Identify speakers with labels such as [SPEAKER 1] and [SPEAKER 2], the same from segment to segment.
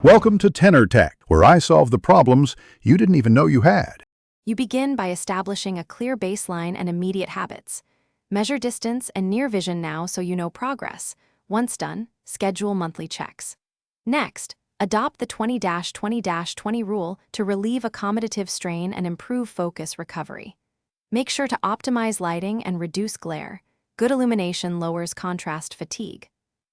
[SPEAKER 1] Welcome to Tenor Tech, where I solve the problems you didn't even know you had.
[SPEAKER 2] You begin by establishing a clear baseline and immediate habits. Measure distance and near vision now so you know progress. Once done, schedule monthly checks. Next, adopt the 20-20-20 rule to relieve accommodative strain and improve focus recovery. Make sure to optimize lighting and reduce glare. Good illumination lowers contrast fatigue.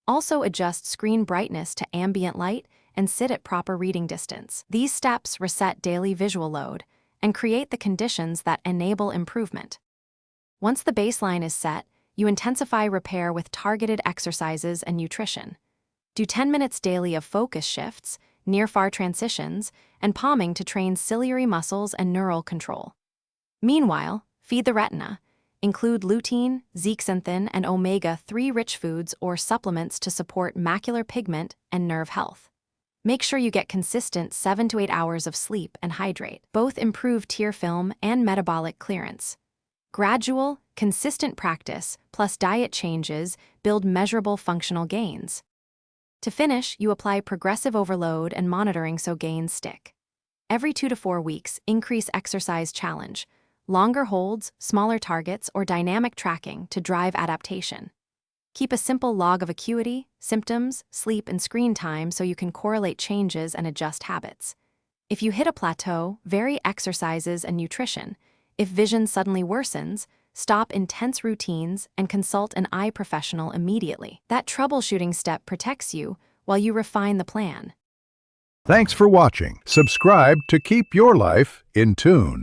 [SPEAKER 2] Also adjust screen brightness to ambient light and sit at proper reading distance. These steps reset daily visual load and create the conditions that enable improvement. Once the baseline is set, you intensify repair with targeted exercises and nutrition. Do 10 minutes daily of focus shifts, near-far transitions, and palming to train ciliary muscles and neural control. Meanwhile, feed the retina. Include lutein, zeaxanthin, and omega-3 rich foods or supplements to support macular pigment and nerve health. Make sure you get consistent 7 to 8 hours of sleep and hydrate. Both improve tear film and metabolic clearance. Gradual, consistent practice plus diet changes build measurable functional gains. To finish, you apply progressive overload and monitoring so gains stick. Every 2 to 4 weeks, increase exercise challenge, longer holds, smaller targets, or dynamic tracking to drive adaptation. Keep a simple log of acuity, symptoms, sleep, and screen time so you can correlate changes and adjust habits. If you hit a plateau, vary exercises and nutrition. If vision suddenly worsens, stop intense routines and consult an eye professional immediately. That troubleshooting step protects you while you refine the plan.
[SPEAKER 1] Thanks for watching. Subscribe to keep your life in tune.